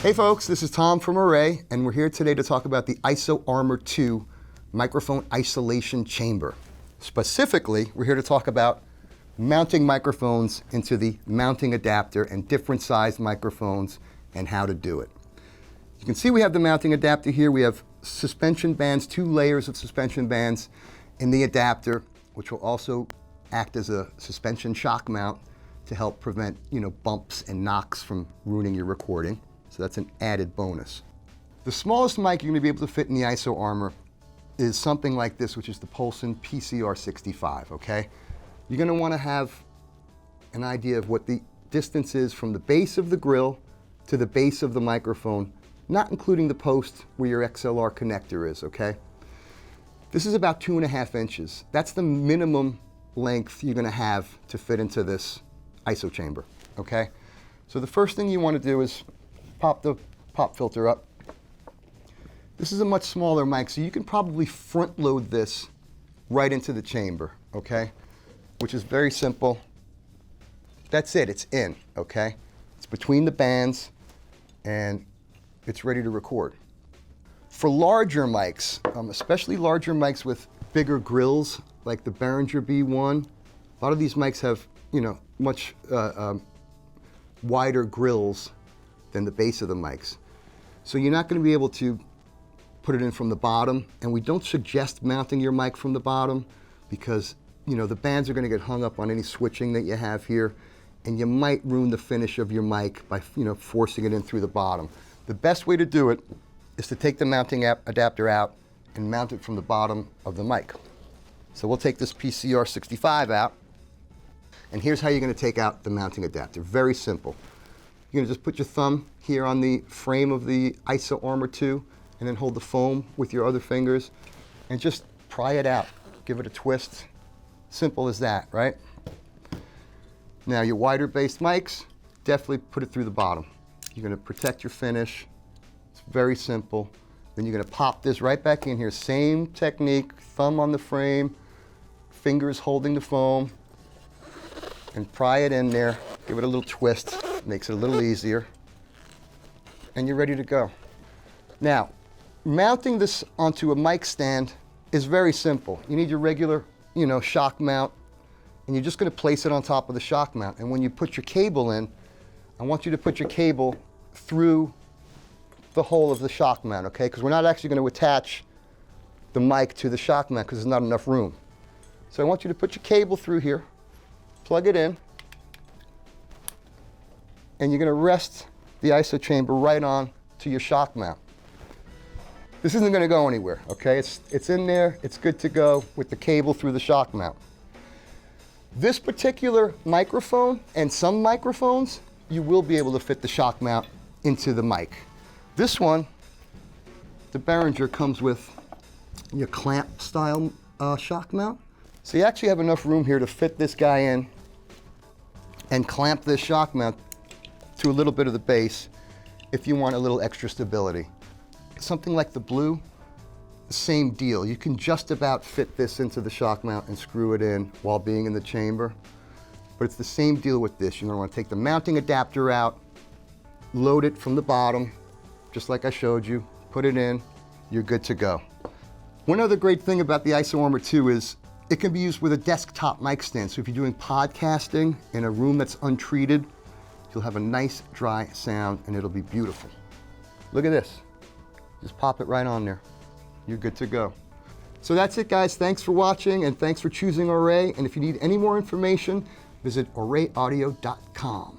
Hey folks, this is Tom from Auray, and we're here today to talk about the ISO-ARMOR-2 microphone isolation chamber. Specifically, we're here to talk about mounting microphones into the mounting adapter and different sized microphones and how to do it. You can see we have the mounting adapter here. We have suspension bands, 2 layers of suspension bands in the adapter, which will also act as a suspension shock mount to help prevent, bumps and knocks from ruining your recording. So that's an added bonus. The smallest mic you're going to be able to fit in the ISO-ARMOR is something like this, which is the Polson PCR65, okay? You're going to want to have an idea of what the distance is from the base of the grill to the base of the microphone, not including the post where your XLR connector is, okay? This is about 2.5 inches. That's the minimum length you're going to have to fit into this ISO chamber, okay? So the first thing you want to do is pop the pop filter up. This is a much smaller mic, so you can probably front load this right into the chamber, okay? Which is very simple. That's it, it's in, okay? It's between the bands and it's ready to record. For larger mics, especially larger mics with bigger grills, like the Behringer B1, a lot of these mics have, much wider grills than the base of the mics. So you're not going to be able to put it in from the bottom, and we don't suggest mounting your mic from the bottom because the bands are going to get hung up on any switching that you have here, and you might ruin the finish of your mic by forcing it in through the bottom. The best way to do it is to take the mounting adapter out and mount it from the bottom of the mic. So we'll take this PCR65 out, and here's how you're going to take out the mounting adapter. Very simple. You're going to just put your thumb here on the frame of the ISO-ARMOR-2 and then hold the foam with your other fingers and just pry it out. Give it a twist. Simple as that, right? Now your wider based mics, definitely put it through the bottom. You're going to protect your finish. It's very simple. Then you're going to pop this right back in here. Same technique, thumb on the frame, fingers holding the foam, and pry it in there. Give it a little twist. Makes it a little easier, and you're ready to go. Now, mounting this onto a mic stand is very simple. You need your regular, shock mount, and you're just going to place it on top of the shock mount. And when you put your cable in, I want you to put your cable through the hole of the shock mount, okay? Because we're not actually going to attach the mic to the shock mount because there's not enough room. So I want you to put your cable through here, plug it in, and you're going to rest the ISO chamber right on to your shock mount. This isn't going to go anywhere, okay? It's in there, it's good to go with the cable through the shock mount. This particular microphone and some microphones, you will be able to fit the shock mount into the mic. This one, the Behringer, comes with your clamp style shock mount. So you actually have enough room here to fit this guy in and clamp this shock mount to a little bit of the base if you want a little extra stability. Something like the Blue, same deal. You can just about fit this into the shock mount and screw it in while being in the chamber. But it's the same deal with this. You're going to want to take the mounting adapter out, load it from the bottom, just like I showed you, put it in, you're good to go. One other great thing about the ISO-ARMOR-2 is it can be used with a desktop mic stand. So if you're doing podcasting in a room that's untreated, you'll have a nice dry sound and it'll be beautiful. Look at this. Just pop it right on there. You're good to go. So that's it, guys. Thanks for watching and thanks for choosing Auray. And if you need any more information, visit aurayaudio.com.